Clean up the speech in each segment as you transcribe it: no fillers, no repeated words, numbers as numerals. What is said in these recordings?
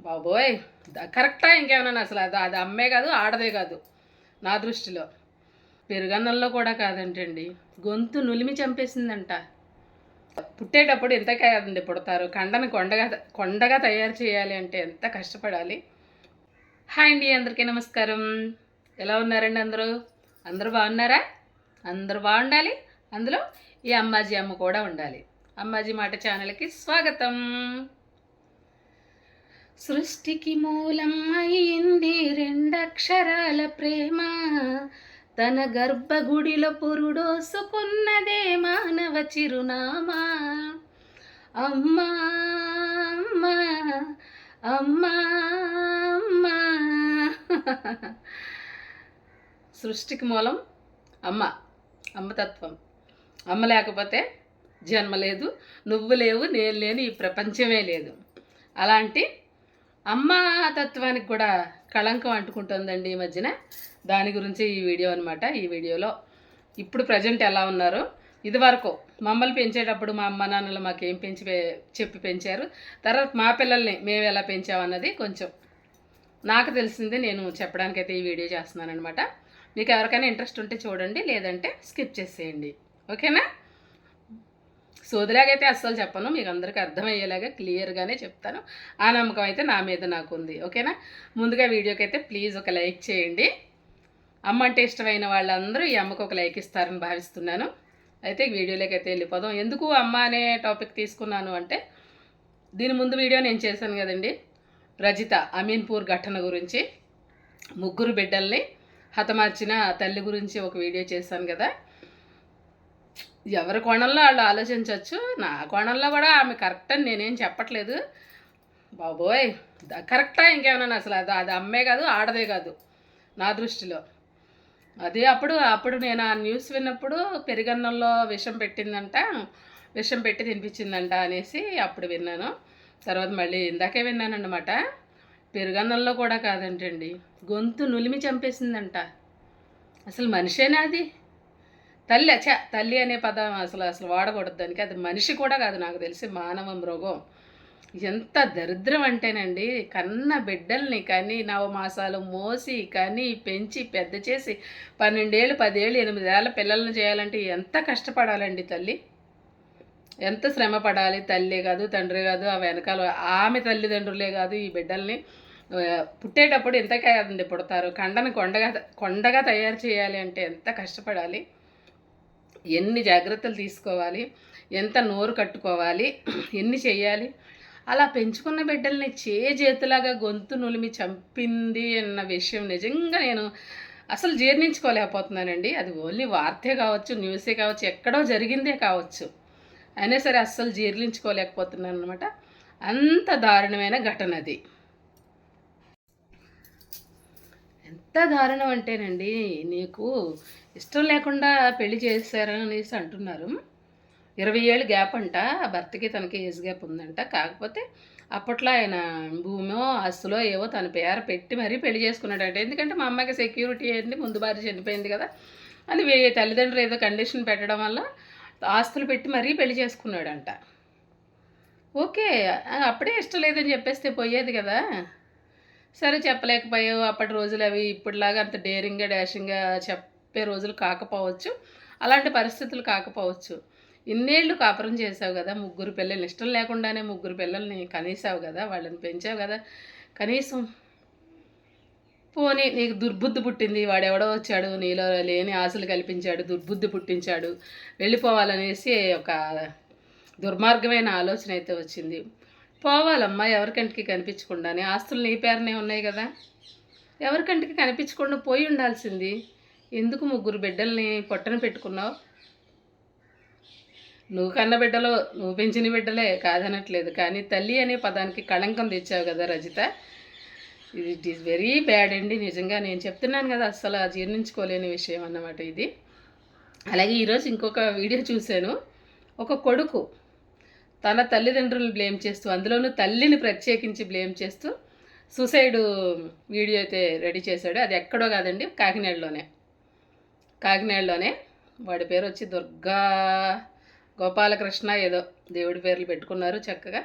బాబోయ్, కరెక్టా ఇంకేమన్నా అసలు అది అది అమ్మే కాదు, ఆడదే కాదు నా దృష్టిలో. పెరుగన్నంలో కూడా కాదంటండి, గొంతు నులిమి చంపేసిందంట. పుట్టేటప్పుడు ఎంత కాదండి పుడతారు, కండను కొండగా తయారు చేయాలి అంటే ఎంత కష్టపడాలి. హాయ్ అండి, అందరికీ నమస్కారం. ఎలా ఉన్నారండి అందరూ? అందరూ బాగున్నారా? అందరూ బాగుండాలి, అందులో ఈ అమ్మాజీ అమ్మ కూడా ఉండాలి. అమ్మాజీ మాట ఛానల్కి స్వాగతం. సృష్టికి మూలం అయింది రెండక్షరాల ప్రేమ, తన గర్భగుడిలో పురుడోసుకున్నదే మానవ చిరునామా. అమ్మా అమ్మా అమ్మా అమ్మా. సృష్టికి మూలం అమ్మ, అమ్మతత్వం. అమ్మ లేకపోతే జన్మ లేదు, నువ్వు లేవు, నేను లేని ఈ ప్రపంచమే లేదు. అలాంటి అమ్మ తత్వానికి కూడా కళంకం అంటుకుంటుందండి ఈ మధ్యన. దాని గురించి ఈ వీడియో అనమాట. ఈ వీడియోలో ఇప్పుడు ప్రజెంట్ ఎలా ఉన్నారో, ఇదివరకు మమ్మల్ని పెంచేటప్పుడు మా అమ్మ నాన్నలు మాకేం చెప్పి పెంచారు, తర్వాత మా పిల్లల్ని మేము ఎలా పెంచామన్నది కొంచెం నాకు తెలిసింది నేను చెప్పడానికైతే ఈ వీడియో చేస్తున్నాను అనమాట. మీకు ఎవరికైనా ఇంట్రెస్ట్ ఉంటే చూడండి, లేదంటే స్కిప్ చేసేయండి. ఓకేనా? సోదిలాగైతే అస్సలు చెప్పను, మీకు అందరికీ అర్థమయ్యేలాగా క్లియర్గానే చెప్తాను. ఆ నమ్మకం అయితే నా మీద నాకు ఉంది. ఓకేనా? ముందుగా వీడియోకి అయితే ప్లీజ్ ఒక లైక్ చేయండి. అమ్మ అంటే ఇష్టమైన వాళ్ళందరూ ఈ అమ్మకు ఒక లైక్ ఇస్తారని భావిస్తున్నాను. అయితే వీడియోలోకి అయితే వెళ్ళిపోదాం. ఎందుకు అమ్మ అనే టాపిక్ తీసుకున్నాను అంటే, దీని ముందు వీడియో నేను చేశాను కదండి, రజిత అమీన్పూర్ ఘటన గురించి, ముగ్గురు బిడ్డల్ని హతమార్చిన తల్లి గురించి ఒక వీడియో చేశాను కదా. ఎవరి కోణంలో వాళ్ళు ఆలోచించవచ్చు, నా కోణంలో కూడా ఆమె కరెక్ట్ అని నేనేం చెప్పట్లేదు. బాబోయ్, కరెక్టా ఇంకేమన్నా అసలు అది అది అమ్మే కాదు, ఆడదే కాదు నా దృష్టిలో. అది అప్పుడు నేను ఆ న్యూస్ విన్నప్పుడు పెరుగన్నంలో విషం పెట్టి తినిపించిందంట అనేసి అప్పుడు విన్నాను. తర్వాత మళ్ళీ ఇందాకే విన్నాను అన్నమాట. పెరుగన్నంలో కూడా కాదంటండి, గొంతు నులిమి చంపేసిందంట. అసలు మనిషేనా అది? తల్లి అనే పదం అసలు వాడకూడదు దానికి. అది మనిషి కూడా కాదు, నాకు తెలిసి మానవ మృగం. ఎంత దరిద్రం అంటేనండి, కన్న బిడ్డల్ని కానీ 9 మాసాలు మోసి కానీ పెంచి పెద్ద చేసి 12 ఏళ్ళు 10 ఏళ్ళు 8 ఏళ్ళ పిల్లల్ని చేయాలంటే ఎంత కష్టపడాలండి తల్లి, ఎంత శ్రమ పడాలి. తల్లి కాదు, తండ్రి కాదు, ఆ వెనకాల ఆమె తల్లిదండ్రులే కాదు, ఈ బిడ్డల్ని పుట్టేటప్పుడు ఎంత కాదండి పుడతారు, కండను కొండగా తయారు చేయాలి అంటే ఎంత కష్టపడాలి, ఎన్ని జాగ్రత్తలు తీసుకోవాలి, ఎంత నోరు కట్టుకోవాలి, ఎన్ని చెయ్యాలి. అలా పెంచుకున్న బిడ్డల్ని చేతులాగా గొంతు నులిమి చంపింది అన్న విషయం నిజంగా నేను అసలు జీర్ణించుకోలేకపోతున్నానండి. అది ఓన్లీ వార్తే కావచ్చు, న్యూసే కావచ్చు, ఎక్కడో జరిగిందే కావచ్చు, అయినా సరే అస్సలు జీర్ణించుకోలేకపోతున్నాను అనమాట. అంత దారుణమైన ఘటన అది. ఎంత దారుణం అంటేనండి, నీకు ఇష్టం లేకుండా పెళ్లి చేశారనేసి అంటున్నారు. 20 ఏళ్ళు గ్యాప్ అంట, భర్తకి తనకి ఏజ్ గ్యాప్ ఉందంట. కాకపోతే అప్పట్లో ఆయన భూమో ఆస్తులో ఏవో తన పేర పెట్టి మరీ పెళ్లి చేసుకున్నాడంట. ఎందుకంటే మా అమ్మాయికి సెక్యూరిటీ అయింది, ముందు భార్య చనిపోయింది కదా అని తల్లిదండ్రులు ఏదో కండిషన్ పెట్టడం వల్ల ఆస్తులు పెట్టి మరీ పెళ్లి చేసుకున్నాడంట. ఓకే, అప్పుడే ఇష్టం లేదని చెప్పేస్తే పోయేది కదా. సరే, చెప్పలేకపోయావు. అప్పటి రోజులు అవి ఇప్పటిలాగా అంత డేరింగ్గా డాషింగ్గా చెప్పే రోజులు కాకపోవచ్చు, అలాంటి పరిస్థితులు కాకపోవచ్చు. ఇన్నేళ్ళు కాపురం చేసావు కదా, 3 పిల్లల్ని ఇష్టం లేకుండానే 3 పిల్లల్ని కనేసావు కదా, వాళ్ళని పెంచావు కదా. కనీసం పోనీ నీకు దుర్బుద్ధి పుట్టింది, వాడెవడో వచ్చాడు నీలో లేని ఆశలు కల్పించాడు, దుర్బుద్ధి పుట్టించాడు, వెళ్ళిపోవాలనేసి ఒక దుర్మార్గమైన ఆలోచన అయితే వచ్చింది. పోవాలమ్మా, ఎవరికంటికి కనిపించకుండానే. ఆస్తులు నీ పేరునే ఉన్నాయి కదా, ఎవరికంటికి కనిపించకుండా పోయి ఉండాల్సింది. ఎందుకు 3 బిడ్డల్ని పొట్టన పెట్టుకున్నావు? నువ్వు కన్న బిడ్డలో, నువ్వు పెంచిన బిడ్డలే కాదనట్లేదు, కానీ తల్లి అనే పదానికి కళంకం తెచ్చావు కదా Rajitha. It is very bad అండి. నిజంగా నేను చెప్తున్నాను కదా, అస్సలు జీర్ణించుకోలేని విషయం అన్నమాట ఇది. అలాగే ఈరోజు ఇంకొక వీడియో చూశాను. ఒక కొడుకు తన తల్లిదండ్రులను బ్లేమ్ చేస్తూ, అందులోనూ తల్లిని ప్రత్యేకించి బ్లేమ్ చేస్తూ సూసైడ్ వీడియో అయితే రెడీ చేశాడు. అది ఎక్కడో కాదండి, కాకినాడలోనే. వాడి పేరు వచ్చి దుర్గా గోపాలకృష్ణ ఏదో దేవుడి పేర్లు పెట్టుకున్నారు చక్కగా.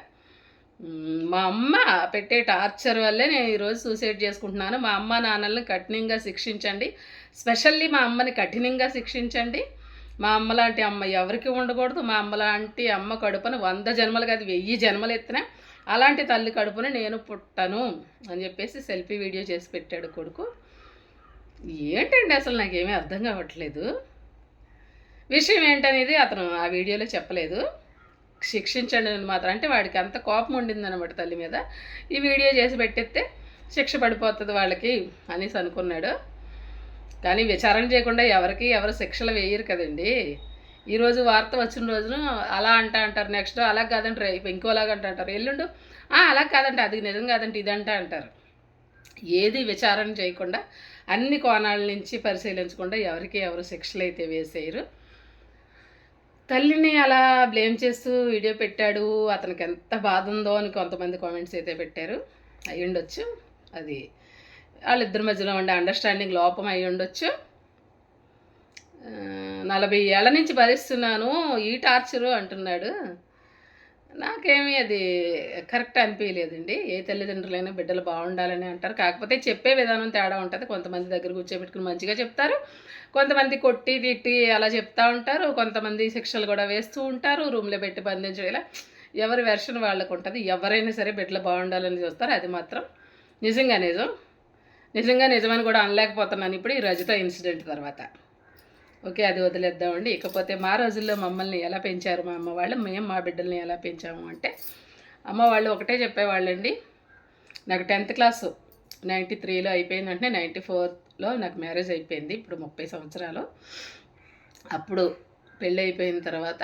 మా అమ్మ పెట్టే టార్చర్ వల్లే నేను ఈరోజు సూసైడ్ చేసుకుంటున్నాను. మా అమ్మ నాన్నల్ని కఠినంగా శిక్షించండి. స్పెషల్లీ మా అమ్మని కఠినంగా శిక్షించండి. మా అమ్మ లాంటి అమ్మ ఎవరికి ఉండకూడదు. మా అమ్మ లాంటి అమ్మ కడుపున 100 జన్మలు కాదు 1000 జన్మలు ఎత్తినా అలాంటి తల్లి కడుపున నేను పుట్టను అని చెప్పేసి సెల్ఫీ వీడియో చేసి పెట్టాడు కొడుకు. ఏంటండి అసలు నాకేమీ అర్థం కావట్లేదు. విషయం ఏంటనేది అతను ఆ వీడియోలో చెప్పలేదు. శిక్షించండి అని మాత్రం, అంటే వాడికి అంత కోపం ఉండిందనమాట తల్లి మీద. ఈ వీడియో చేసి పెట్టేస్తే శిక్ష పడిపోతుంది వాళ్ళకి అనేసి అనుకున్నాడు. కానీ విచారణ చేయకుండా ఎవరు శిక్షలు వేయరు కదండి. ఈరోజు వార్త వచ్చిన రోజున అలా అంటారు, నెక్స్ట్ అలా కాదంటే రేపు ఇంకోలాగా అంటారు, ఎల్లుండు అలా కాదంటే అది నిజం కాదంటే ఇదంట అంటారు. ఏది విచారణ చేయకుండా అన్ని కోణాల నుంచి పరిశీలించకుండా ఎవరు శిక్షలు అయితే వేసేయరు. తల్లిని అలా బ్లేమ్ చేస్తూ వీడియో పెట్టాడు. అతనికి ఎంత బాధ ఉందో అని కొంతమంది కామెంట్స్ అయితే పెట్టారు. అయ్యి ఉండొచ్చు, అది వాళ్ళిద్దరి మధ్యలో ఉండే అండర్స్టాండింగ్ లోపం అయ్యి ఉండొచ్చు. 40 ఏళ్ళ నుంచి భరిస్తున్నాను ఈ టార్చరు అంటున్నాడు. నాకేమీ అది కరెక్ట్ అనిపించలేదండి. ఏ తల్లిదండ్రులైనా బిడ్డలు బాగుండాలని అంటారు, కాకపోతే చెప్పే విధానం తేడా ఉంటుంది. కొంతమంది దగ్గర కూర్చోబెట్టుకుని మంచిగా చెప్తారు, కొంతమంది కొట్టి తిట్టి అలా చెప్తూ ఉంటారు, కొంతమంది శిక్షలు కూడా వేస్తూ ఉంటారు, రూమ్లో పెట్టి బంధించడం. ఇలా ఎవరి వెర్షన్ వాళ్ళకు ఉంటుంది. ఎవరైనా సరే బిడ్డలు బాగుండాలని చూస్తారు. అది మాత్రం నిజంగా నిజమని కూడా అనలేకపోతున్నాను ఇప్పుడు ఈ రజిత ఇన్సిడెంట్ తర్వాత. ఓకే, అది వదిలేద్దామండి. ఇకపోతే మా రోజుల్లో మమ్మల్ని ఎలా పెంచారు మా అమ్మ వాళ్ళు, మేము మా బిడ్డల్ని ఎలా పెంచాము అంటే, అమ్మ వాళ్ళు ఒకటే చెప్పేవాళ్ళండి. నాకు 10th క్లాసు 93లో అయిపోయింది, అంటే 94లో నాకు మ్యారేజ్ అయిపోయింది. ఇప్పుడు 30 సంవత్సరాలు. అప్పుడు పెళ్ళి అయిపోయిన తర్వాత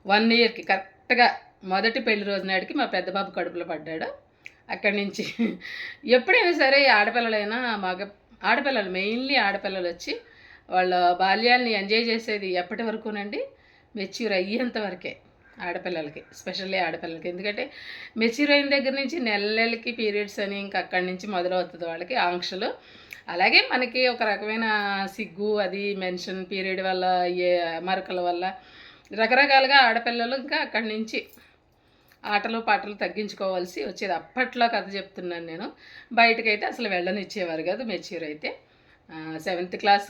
1 ఇయర్కి కరెక్ట్గా మొదటి పెళ్లి రోజు నాటికి మా పెద్ద బాబు కడుపులో పడ్డాడు. అక్కడి నుంచి ఎప్పుడైనా సరే ఆడపిల్లలైనా ఆడపిల్లలు మెయిన్లీ ఆడపిల్లలు వచ్చి వాళ్ళ బాల్యాన్ని ఎంజాయ్ చేసేది ఎప్పటి వరకునండి, మెచ్యూర్ అయ్యేంత వరకే ఆడపిల్లలకి, స్పెషల్లీ ఆడపిల్లలకి. ఎందుకంటే మెచ్యూర్ అయిన దగ్గర నుంచి నెలలకి పీరియడ్స్ అని ఇంకా అక్కడి నుంచి మొదలవుతుంది వాళ్ళకి ఆంక్షలు. అలాగే మనకి ఒక రకమైన సిగ్గు, అది మెన్షన్ పీరియడ్ వల్ల అయ్యే మరకల వల్ల రకరకాలుగా ఆడపిల్లలు ఇంకా అక్కడి నుంచి ఆటలు పాటలు తగ్గించుకోవాల్సి వచ్చేది. అప్పట్లో కథ చెప్తున్నాను నేను. బయటకైతే అసలు వెళ్ళనిచ్చేవారు కాదు మెచ్యూర్ అయితే. 7th క్లాస్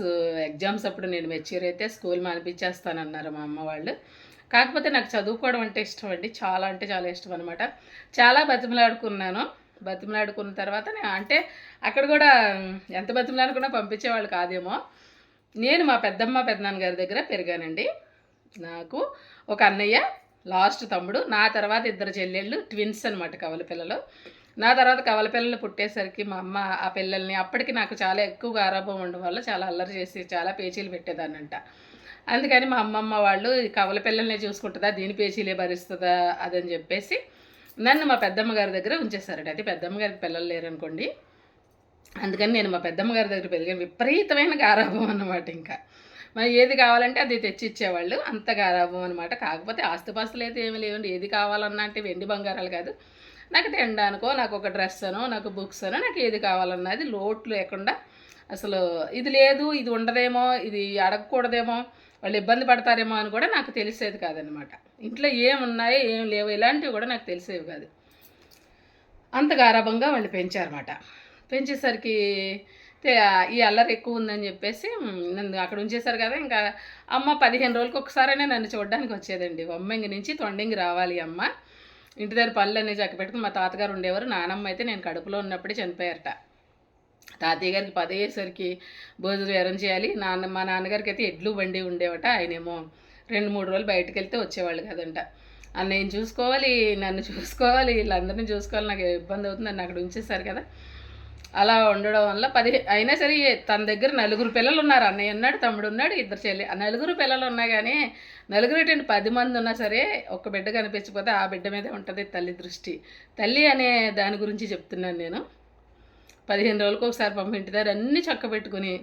ఎగ్జామ్స్ అప్పుడు నేను మెచ్యూర్ అయితే స్కూల్ మానిపించేస్తానన్నారు మా అమ్మ వాళ్ళు. కాకపోతే నాకు చదువుకోవడం అంటే ఇష్టం అండి, చాలా అంటే చాలా ఇష్టం అనమాట. చాలా బతిమలాడుకున్న తర్వాత అంటే అక్కడ కూడా ఎంత బతిమలాడుకున్నా పంపించేవాళ్ళు కాదేమో. నేను మా పెద్దనాన్న గారి దగ్గర పెరిగానండి. నాకు ఒక అన్నయ్య, లాస్ట్ తమ్ముడు, నా తర్వాత 2 చెల్లెళ్ళు, ట్విన్స్ అనమాట, కవల పిల్లలు. నా తర్వాత కవల పిల్లలు పుట్టేసరికి మా అమ్మ ఆ పిల్లల్ని, అప్పటికి నాకు చాలా ఎక్కువ గారాబం ఉండడం వల్ల చాలా అల్లరి చేసి చాలా పేచీలు పెట్టేదాన్నంట. అందుకని మా అమ్మమ్మ వాళ్ళు కవల పిల్లల్ని చూసుకుంటుందా, దీని పేచీలే భరిస్తుందా అదని చెప్పేసి నన్ను మా పెద్దమ్మ గారి దగ్గర ఉంచేశారట. అయితే పెద్దమ్మ గారికి పిల్లలు లేరనుకోండి, అందుకని నేను మా పెద్దమ్మ గారి దగ్గర పెరిగాను. విపరీతమైన గారాబం అన్నమాట. ఇంకా మరి ఏది కావాలంటే అది తెచ్చిచ్చేవాళ్ళు, అంత గారాబం అనమాట. కాకపోతే ఆస్తిపాస్తులు అయితే ఏమి లేవండి. ఏది కావాలన్నా అంటే వెండి బంగారాలు కాదు, నాకు తినడానికో, నాకు ఒక డ్రెస్ అనో, నాకు బుక్స్ అనో, నాకు ఏది కావాలన్నది లోటు లేకుండా, అసలు ఇది లేదు, ఇది ఉండదేమో, ఇది అడగకూడదేమో, వాళ్ళు ఇబ్బంది పడతారేమో అని కూడా నాకు తెలిసేది కాదనమాట. ఇంట్లో ఏమున్నాయో ఏం లేవు ఇలాంటివి కూడా నాకు తెలిసేవి కాదు. అంత గారాబంగా వాళ్ళు పెంచారన్నమాట. పెంచేసరికి ఈ అల్లరి ఎక్కువ ఉందని చెప్పేసి నన్ను అక్కడ ఉంచేశారు కదా. ఇంకా అమ్మ 15 రోజులకు ఒకసారైనా నన్ను చూడడానికి వచ్చేదండి. వమ్మంగి నుంచి తొండంగి రావాలి అమ్మ, ఇంటి దగ్గర పళ్ళన్నీ చక్క పెట్టుకుని. మా తాతగారు ఉండేవారు, నానమ్మ అయితే నేను కడుపులో ఉన్నప్పుడే చనిపోయారట. తాతయ్య గారికి 10 అయ్యేసరికి భోజనం ఎరం చేయాలి. మా నాన్నగారికి అయితే ఎడ్లు బండి ఉండేవట. ఆయనేమో 2-3 రోజులు బయటకు వెళ్తే వచ్చేవాళ్ళు కదంట. అన్నయ్యని చూసుకోవాలి, నన్ను చూసుకోవాలి, వీళ్ళందరినీ చూసుకోవాలి, నాకు ఇబ్బంది అవుతుంది. నన్ను అక్కడ ఉంచేశారు కదా. అలా ఉండడం వల్ల అయినా సరే తన దగ్గర 4 పిల్లలు ఉన్నారు. అన్నయ్య ఉన్నాడు, తమ్ముడు ఉన్నాడు, 2 చెల్లి. 4 పిల్లలు ఉన్నా కానీ 4 10 మంది ఉన్నా సరే ఒక్క బిడ్డ కనిపించకపోతే ఆ బిడ్డ మీదే ఉంటుంది తల్లి దృష్టి. తల్లి అనే దాని గురించి చెప్తున్నాను నేను. 15 రోజులకు ఒకసారి ఇంటి దగ్గర అన్నీ చక్క పెట్టుకుని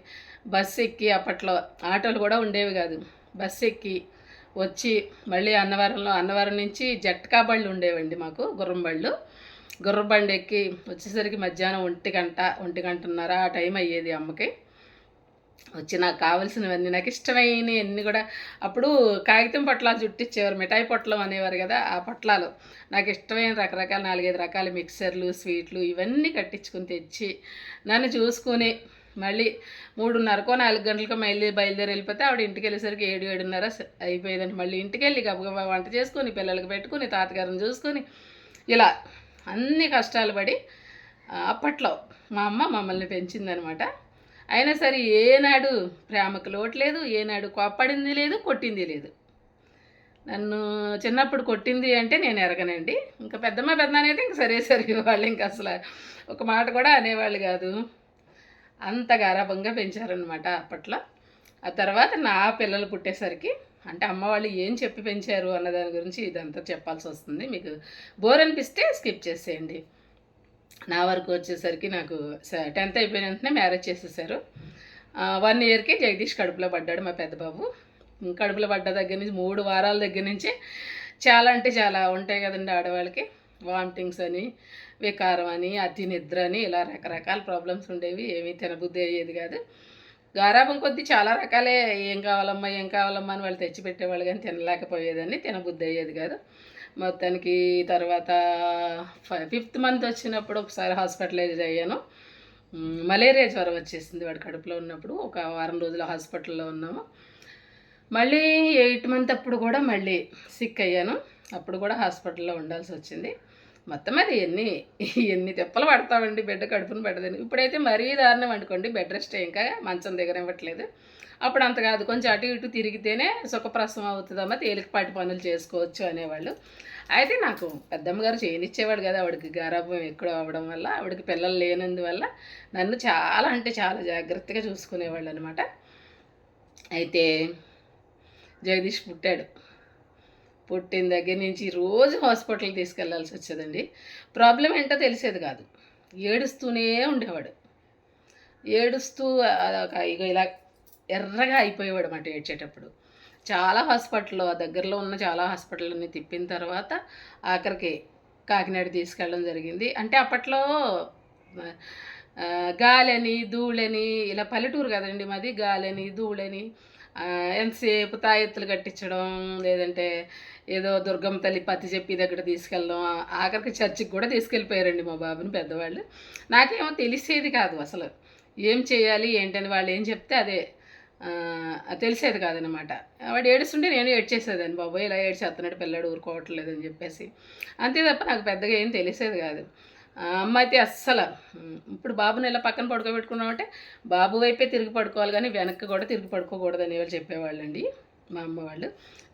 బస్సు ఎక్కి, అప్పట్లో ఆటోలు కూడా ఉండేవి కాదు, బస్సు ఎక్కి వచ్చి మళ్ళీ అన్నవరం నుంచి జట్కా బళ్ళు ఉండేవండి మాకు, గుర్రం బండి ఎక్కి వచ్చేసరికి మధ్యాహ్నం 1 గంట 1 గంటన్నర ఆ టైం అయ్యేది అమ్మకి. వచ్చి నాకు కావాల్సినవన్నీ నాకు ఇష్టమైనవి అన్నీ కూడా అప్పుడు కాగితం పొట్లాలు చుట్టించేవారు, మిఠాయి పొట్లం అనేవారు కదా, ఆ పొట్లాలు నాకు ఇష్టమైన రకరకాల 4-5 రకాల మిక్సర్లు స్వీట్లు ఇవన్నీ కట్టించుకుని తెచ్చి నన్ను చూసుకుని మళ్ళీ 3:30కో 4 గంటలకో మళ్ళీ బయలుదేరి వెళ్ళిపోతే ఆవిడ ఇంటికి వెళ్ళేసరికి 7-7:30 అయిపోయేదండి. మళ్ళీ ఇంటికి వెళ్ళి గబగబా వంట చేసుకొని పిల్లలకి పెట్టుకుని తాతగారిని చూసుకొని ఇలా అన్ని కష్టాలు పడి అప్పట్లో మా అమ్మ మమ్మల్ని పెంచిందనమాట. అయినా సరే ఏనాడు ప్రేమకు లోటు లేదు, ఏనాడు కోప్పడింది లేదు, కొట్టింది లేదు. నన్ను చిన్నప్పుడు కొట్టింది అంటే నేను ఎరగనండి. ఇంకా పెద్దమ్మ పెద్దనాన్న అయితే ఇంక సరే వాళ్ళు ఇంకా అసలు ఒక మాట కూడా అనేవాళ్ళు కాదు. అంత గారాబంగా పెంచారనమాట అప్పట్లో. ఆ తర్వాత నా పిల్లలు పుట్టేసరికి అంటే అమ్మ వాళ్ళు ఏం చెప్పి పెంచారు అన్న దాని గురించి ఇదంతా చెప్పాల్సి వస్తుంది. మీకు బోర్ అనిపిస్తే స్కిప్ చేసేయండి. నా వరకు వచ్చేసరికి నాకు 10th అయిపోయిన వెంటనే మ్యారేజ్ చేసేసారు. 1 ఇయర్కి జగదీష్ కడుపులో పడ్డాడు మా పెద్ద బాబు. కడుపులో పడ్డ దగ్గర నుంచి 3 వారాల దగ్గర నుంచి చాలా అంటే చాలా ఉంటాయి కదండి ఆడవాళ్ళకి. వామిటింగ్స్ అని, వికారం అని, అతి నిద్ర అని ఇలా రకరకాల ప్రాబ్లమ్స్ ఉండేవి. ఏమీ తినబుద్ధి అయ్యేది కాదు. గారాబం కొద్దీ చాలా రకాలే ఏం కావాలమ్మా అని వాళ్ళు తెచ్చిపెట్టేవాళ్ళు, కానీ తినలేకపోయేదాన్ని, తినబుద్ధి అయ్యేది కాదు. మొత్తానికి తర్వాత 5th మంత్ వచ్చినప్పుడు ఒకసారి హాస్పిటలైజ్ అయ్యాను. మలేరియా జ్వరం వచ్చేసింది వాడి కడుపులో ఉన్నప్పుడు. ఒక వారం రోజులు హాస్పిటల్లో ఉన్నాము. మళ్ళీ 8th మంత్ అప్పుడు కూడా మళ్ళీ సిక్ అయ్యాను. అప్పుడు కూడా హాస్పిటల్లో ఉండాల్సి వచ్చింది. మొత్తం అది ఎన్ని తిప్పలు పడతామండి బిడ్డ కడుపును పెట్టదని. ఇప్పుడైతే మరీ దారుణం అనుకోండి, బెడ్ రెస్ట్ ఇంకా మంచం దగ్గర ఇవ్వట్లేదు. అప్పుడు అంత కాదు, కొంచెం అటు ఇటు తిరిగితేనే సుఖప్రసవం అవుతుందమ్మా, తేలికపాటి పనులు చేసుకోవచ్చు అనేవాళ్ళు. అయితే నాకు పెద్దమ్మ గారు చేయనిచ్చేవాడు కదా, ఆవిడకి గారాబం ఎక్కువ అవ్వడం వల్ల, ఆవిడకి పిల్లలు లేనందువల్ల నన్ను చాలా అంటే చాలా జాగ్రత్తగా చూసుకునేవాళ్ళు అనమాట. అయితే జగదీష్ పుట్టిన దగ్గర నుంచి రోజు హాస్పిటల్కి తీసుకెళ్లాల్సి వచ్చేదండి. ప్రాబ్లం ఏంటో తెలిసేది కాదు. ఏడుస్తూనే ఉండేవాడు. ఏడుస్తూ ఇలా ఎర్రగా అయిపోయేవాడు అన్నమాట ఏడ్చేటప్పుడు. చాలా హాస్పిటల్లో దగ్గరలో ఉన్న చాలా హాస్పిటల్ని తిప్పిన తర్వాత ఆఖరికి కాకినాడ తీసుకెళ్ళడం జరిగింది. అంటే అప్పట్లో గాలని ధూళని ఇలా పల్లెటూరు కదండి మాది, గాలని ధూళని ఎంతసేపు తాయెత్తులు కట్టించడం, లేదంటే ఏదో దుర్గమ్మ తల్లి పత్తి చెప్పి దగ్గర తీసుకెళ్ళడం, ఆఖరికి చర్చికి కూడా తీసుకెళ్ళిపోయారండి మా బాబుని పెద్దవాళ్ళు. నాకేమో తెలిసేది కాదు అసలు ఏం చేయాలి ఏంటని, వాళ్ళు ఏం చెప్తే అదే తెలిసేది కాదనమాట. వాడు ఏడుస్తుంటే నేను ఏడ్చేసేదాన్ని, బాబోయ్ ఇలా ఏడ్చేస్తున్నాడు పిల్లాడు ఊరుకోవట్లేదని చెప్పేసి. అంతే తప్ప నాకు పెద్దగా ఏం తెలిసేది కాదు. అమ్మ అయితే అస్సలు ఇప్పుడు బాబుని ఇలా పక్కన పడుకోబెట్టుకున్నామంటే బాబు వైపే తిరిగి పడుకోవాలి, కానీ వెనక్కి కూడా తిరిగి పడుకోకూడదు అనేవాళ్ళు చెప్పేవాళ్ళండి మా అమ్మ వాళ్ళు.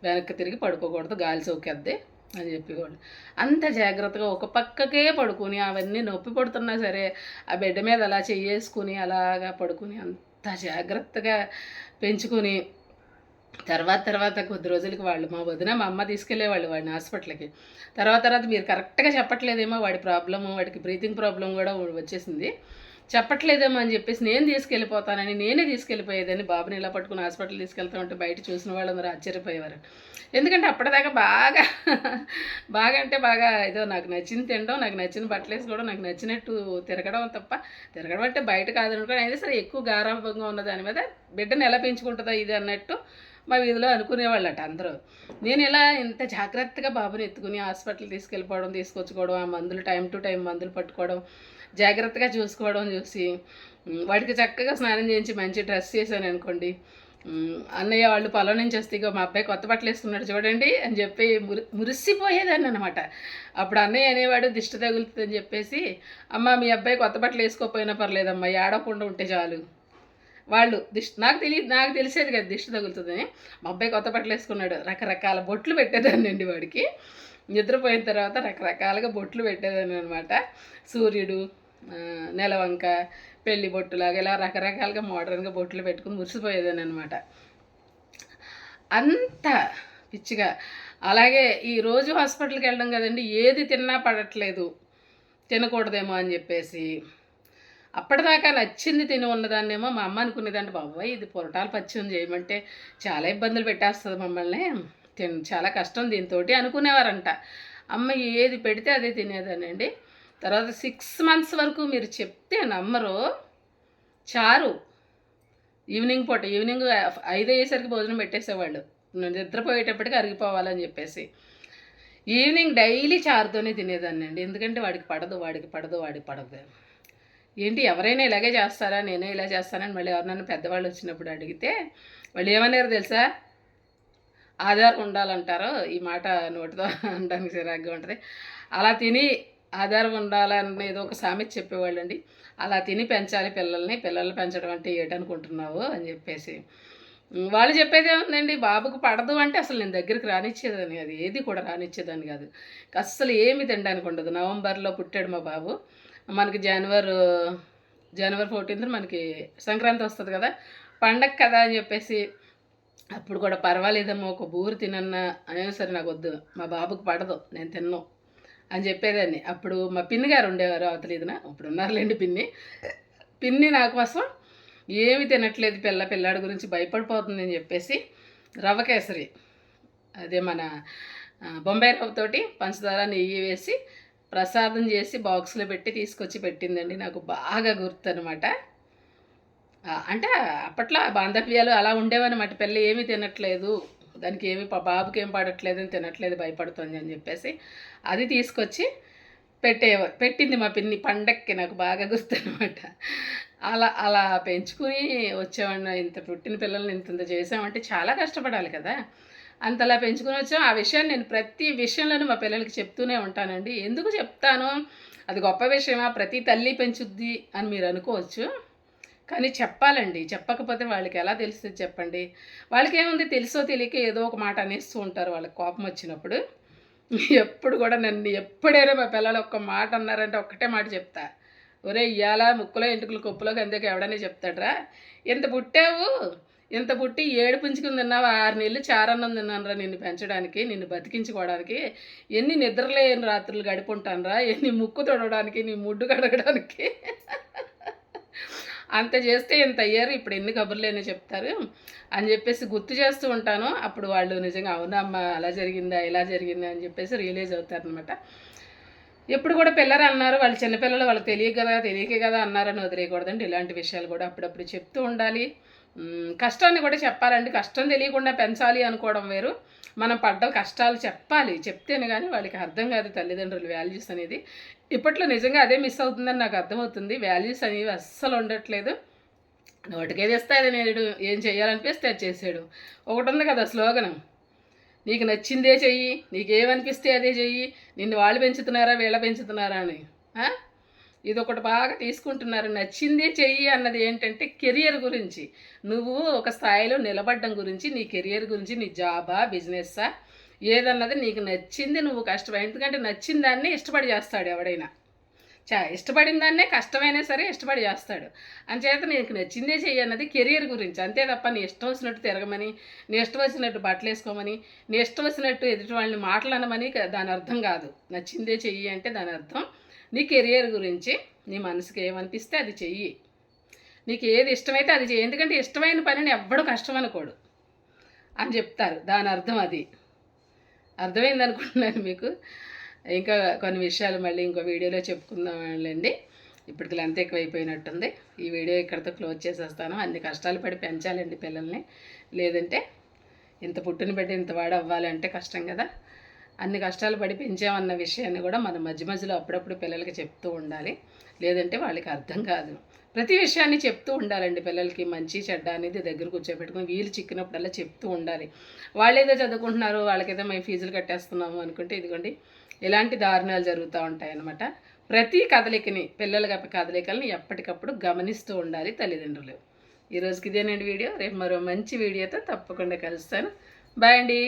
వెనక్కి తిరిగి పడుకోకూడదు, గాలి సోకేద్దే అని చెప్పేవాళ్ళు. అంత జాగ్రత్తగా ఒక పక్కకే పడుకుని అవన్నీ నొప్పి పడుతున్నా సరే ఆ బెడ్ మీద అలా చెయ్యేసుకుని అలాగా పడుకుని అంత జాగ్రత్తగా పెంచుకుని తర్వాత కొద్ది రోజులకి వాళ్ళు మా వదిన మా అమ్మ తీసుకెళ్లేవాళ్ళు వాడిని హాస్పిటల్కి. తర్వాత మీరు కరెక్ట్గా చెప్పట్లేదేమో వాడి ప్రాబ్లము, వాడికి బ్రీతింగ్ ప్రాబ్లం కూడా వచ్చేసింది, చెప్పట్లేదేమో అని చెప్పేసి నేను తీసుకెళ్ళిపోతానని నేనే తీసుకెళ్ళిపోయేదని. బాబుని ఇలా పట్టుకుని హాస్పిటల్ తీసుకెళ్తా ఉంటే బయట చూసిన వాళ్ళందరూ ఆశ్చర్యపోయేవారు. ఎందుకంటే అప్పటిదాకా బాగా అంటే బాగా ఏదో నాకు నచ్చింది తినడం, నాకు నచ్చిన బట్టలు వేసుకోవడం, నాకు నచ్చినట్టు తిరగడం తప్ప, తిరగడం అంటే బయట కాదనుకోండి, అయితే సరే ఎక్కువ గారాభంగా ఉన్న దాని మీద బిడ్డను ఎలా పెంచుకుంటుందా ఇది అన్నట్టు మా వీధిలో అనుకునేవాళ్ళట అందరూ. నేను ఇలా ఇంత జాగ్రత్తగా బాబుని ఎత్తుకుని హాస్పిటల్ తీసుకెళ్ళిపోవడం, తీసుకొచ్చుకోవడం, ఆ మందులు టైం టు టైం మందులు పట్టుకోవడం, జాగ్రత్తగా చూసుకోవడం చూసి వాడికి చక్కగా స్నానం చేయించి మంచి డ్రెస్ చేశాను అనుకోండి, అన్నయ్య వాళ్ళు పొలం నుంచి వస్తే ఇగో మా అబ్బాయి కొత్త బట్టలు వేసుకున్నాడు చూడండి అని చెప్పి మురిసిపోయేదాన్ని అనమాట. అప్పుడు అన్నయ్య అనేవాడు దిష్టి తగులుతుందని చెప్పేసి, అమ్మ మీ అబ్బాయి కొత్త బట్టలు వేసుకోకపోయినా పర్లేదమ్మా ఏడవకుండా ఉంటే చాలు. వాళ్ళు నాకు తెలిసేది కదా దిష్టి తగులుతుందని. మా అబ్బాయి కొత్త బట్టలు వేసుకున్నాడు, రకరకాల బొట్లు పెట్టేదాన్ని అండి వాడికి. నిద్రపోయిన తర్వాత రకరకాలుగా బొట్లు పెట్టేదాన్ని అనమాట. సూర్యుడు, నెలవంక, పెళ్లి బొట్టులాగా ఇలా రకరకాలుగా మోడర్న్గా బొట్లు పెట్టుకుని మురిసిపోయేదాన్ని అనమాట. అంత పిచ్చిగా. అలాగే ఈరోజు హాస్పిటల్కి వెళ్ళడం కదండి, ఏది తిన్నా పడట్లేదు, తినకూడదేమో అని చెప్పేసి అప్పటిదాకా నచ్చింది తిని ఉన్నదాన్నేమో మా అమ్మ అనుకునేదంటే, బాబాయ్ ఇది పొరటాలు పచ్చిని చేయమంటే చాలా ఇబ్బందులు పెట్టేస్తుంది మమ్మల్ని, చాలా కష్టం దీంతో అనుకునేవారంట. అమ్మ ఏది పెడితే అదే తినేదానండి. తర్వాత 6 months వరకు మీరు చెప్తే నమ్మరు, చారు ఈవినింగ్ 5 అయ్యేసరికి భోజనం పెట్టేసేవాళ్ళు, నేను నిద్రపోయేటప్పటికి అరిగిపోవాలని చెప్పేసి. ఈవినింగ్ డైలీ చారుతోనే తినేదాన్ని అండి, ఎందుకంటే వాడికి పడదు. ఏంటి ఎవరైనా ఇలాగే చేస్తారా, నేనే ఇలా చేస్తానని మళ్ళీ ఎవరినైనా పెద్దవాళ్ళు వచ్చినప్పుడు అడిగితే వాళ్ళు ఏమన్నారు తెలుసా? ఆధారం ఉండాలంటారు. ఈ మాట నోటితో అనడానికి చిరాగ్గా ఉంటుంది. అలా తిని ఆధారం ఉండాలని ఏదో ఒక సామెత చెప్పేవాళ్ళండి. అలా తిని పెంచాలి పిల్లల్ని పెంచడం అంటే ఏటనుకుంటున్నావు అని చెప్పేసి. వాళ్ళు చెప్పేది ఏముందండి, బాబుకు పడదు అంటే అసలు నేను దగ్గరికి రానిచ్చేదాన్ని, అది ఏది కూడా రానిచ్చేదాన్ని కాదు. అస్సలు ఏమి తినడానికి ఉండదు. నవంబర్లో పుట్టాడు మా బాబు. మనకి జనవరి 14 మనకి సంక్రాంతి వస్తుంది కదా, పండగ కదా అని చెప్పేసి అప్పుడు కూడా పర్వాలేదమ్మా ఒక బూరు తినన్నా అయినా సరే నాకు వద్దు, మా బాబుకు పడదు, నేను తిన్ను అని చెప్పేదాన్ని. అప్పుడు మా పిన్ని గారు ఉండేవారు అవతలేదున, ఇప్పుడు ఉన్నారులేండి పిన్ని నా కోసం ఏమి తినట్లేదు పిల్లాడి గురించి భయపడిపోతుంది అని చెప్పేసి రవ్వ కేసరి, అదే మన బొంబాయి రవ్వతోటి పంచదార నెయ్యి వేసి ప్రసాదం చేసి బాక్స్లో పెట్టి తీసుకొచ్చి పెట్టిందండి. నాకు బాగా గుర్తు అనమాట. అంటే అప్పట్లో బాంధవ్యాలు అలా ఉండేవన్నమాట. పిల్ల ఏమీ తినట్లేదు, దానికి బాబుకి ఏం పడట్లేదని తినట్లేదు, భయపడుతుంది అని చెప్పేసి అది తీసుకొచ్చి పెట్టింది మా పిన్ని పండక్కి. నాకు బాగా గుర్తు అనమాట. అలా పెంచుకుని వచ్చామన్న, ఇంత పుట్టిన పిల్లల్ని ఇంత చేసామంటే చాలా కష్టపడాలి కదా, అంతలా పెంచుకుని వచ్చాం. ఆ విషయాన్ని నేను ప్రతి విషయంలోనూ మా పిల్లలకి చెప్తూనే ఉంటానండి. ఎందుకు చెప్తాను, అది గొప్ప విషయమా, ప్రతి తల్లి పెంచుద్ది అని మీరు అనుకోవచ్చు, కానీ చెప్పాలండి. చెప్పకపోతే వాళ్ళకి ఎలా తెలుస్తుంది చెప్పండి? వాళ్ళకి ఏముంది, తెలుసో తెలియక ఏదో ఒక మాట అనేస్తూ ఉంటారు వాళ్ళకి కోపం వచ్చినప్పుడు. ఎప్పుడు కూడా నన్ను ఎప్పుడైనా మా పిల్లలు ఒక్క మాట అన్నారంటే ఒక్కటే మాట చెప్తా, ఒరే ఇయ్యాల ముక్కులో ఎంటుకలు కొప్పులోకి అందుకే ఎవడనే చెప్తాడ్రా, ఇంత పుట్టి ఏడుపుంచుకుని తిన్నావా, 6 నెలలు చారన్నం తిన్నానరా నిన్ను పెంచడానికి, నిన్ను బతికించుకోవడానికి, ఎన్ని నిద్రలేని రాత్రులు గడుపుంటానరా, ఎన్ని ముక్కు తొడవడానికి, నీ ముడ్డు కడగడానికి, అంత చేస్తే ఇంత అయ్యారు, ఇప్పుడు ఎన్ని కబుర్లేనే చెప్తారు అని చెప్పేసి గుర్తు చేస్తూ ఉంటాను. అప్పుడు వాళ్ళు నిజంగా అవునమ్మా అలా జరిగిందా ఇలా జరిగిందా అని చెప్పేసి రియలైజ్ అవుతారనమాట. ఎప్పుడు కూడా పిల్లలు అన్నారు, వాళ్ళు చిన్నపిల్లలు, వాళ్ళకి తెలియకే కదా అన్నారని వదిలేయకూడదండి. ఇలాంటి విషయాలు కూడా అప్పుడప్పుడు చెప్తూ ఉండాలి. కష్టాన్ని కూడా చెప్పాలండి. కష్టం తెలియకుండా పెంచాలి అనుకోవడం వేరు, మనం పడ్డ కష్టాలు చెప్పాలి. చెప్తేనే కానీ వాళ్ళకి అర్థం కాదు తల్లిదండ్రులు వాల్యూస్ అనేది. ఇప్పట్లో నిజంగా అదే మిస్ అవుతుందని నాకు అర్థమవుతుంది. వాల్యూస్ అనేవి అస్సలు ఉండట్లేదు. నోటికేది ఇస్తే అది నేడు, ఏం చేయాలనిపిస్తే అది చేసాడు. ఒకటి ఉంది కదా స్లోగనం, నీకు నచ్చిందే చెయ్యి, నీకేమనిపిస్తే అదే చెయ్యి, నిన్ను వాళ్ళు పెంచుతున్నారా వీళ్ళ పెంచుతున్నారా అని. ఇది ఒకటి బాగా తీసుకుంటున్నారు. నచ్చిందే చెయ్యి అన్నది ఏంటంటే కెరియర్ గురించి, నువ్వు ఒక స్థాయిలో నిలబడడం గురించి, నీ కెరియర్ గురించి, నీ జాబా బిజినెస్సా ఏదన్నది నీకు నచ్చింది నువ్వు కష్టపడి, ఎందుకంటే నచ్చిన దాన్ని ఇష్టపడి చేస్తాడు ఎవడైనా. ఇష్టపడిన దాన్నే కష్టమైనా సరే ఇష్టపడి చేస్తాడు. అంచేత నీకు నచ్చిందే చెయ్యి అన్నది కెరియర్ గురించి, అంతే తప్ప నీ ఇష్టం వచ్చినట్టు తిరగమని, నీ ఇష్టం వచ్చినట్టు బట్టలు వేసుకోమని, నీ ఇష్టం వచ్చినట్టు ఎదుటి వాళ్ళని మాట్లాడమని దాని అర్థం కాదు. నచ్చిందే చెయ్యి అంటే దాని అర్థం నీ కెరియర్ గురించి, నీ మనసుకి ఏమనిపిస్తే అది చెయ్యి, నీకు ఏది ఇష్టమైతే అది చెయ్యి, ఎందుకంటే ఇష్టమైన పనిని ఎవ్వడు కష్టం అనుకోడు అని చెప్తారు. దాని అర్థం అది. అర్థమైంది అనుకుంటున్నాను మీకు. ఇంకా కొన్ని విషయాలు మళ్ళీ ఇంకో వీడియోలో చెప్పుకుందామండి. ఇప్పటికి లెంత్ ఎక్కువైపోయినట్టుంది. ఈ వీడియో ఇక్కడితో క్లోజ్ చేసేస్తాను. అన్ని కష్టాలు పడి పెంచాలండి పిల్లల్ని, లేదంటే ఇంత పుట్టిన బిడ్డ ఇంత వాడు అవ్వాలంటే కష్టం కదా. అన్ని కష్టాలు పడి పెంచామన్న విషయాన్ని కూడా మనం మధ్యలో అప్పుడప్పుడు పిల్లలకి చెప్తూ ఉండాలి, లేదంటే వాళ్ళకి అర్థం కాదు. ప్రతి విషయాన్ని చెప్తూ ఉండాలండి పిల్లలకి, మంచి చెడ్డ అనేది దగ్గర కూర్చోబెట్టుకుని వీలు చిక్కినప్పుడల్లా చెప్తూ ఉండాలి. వాళ్ళు ఏదో చదువుకుంటున్నారు, వాళ్ళకేదో మేము ఫీజులు కట్టేస్తున్నాము అనుకుంటే ఇదిగోండి ఇలాంటి దారుణాలు జరుగుతూ ఉంటాయన్నమాట. ప్రతి పిల్లల కదలికల్ని ఎప్పటికప్పుడు గమనిస్తూ ఉండాలి తల్లిదండ్రులు. ఈరోజుకి ఇదేనండి వీడియో. రేపు మరో మంచి వీడియోతో తప్పకుండా కలుస్తాను. బాయ్ అండి.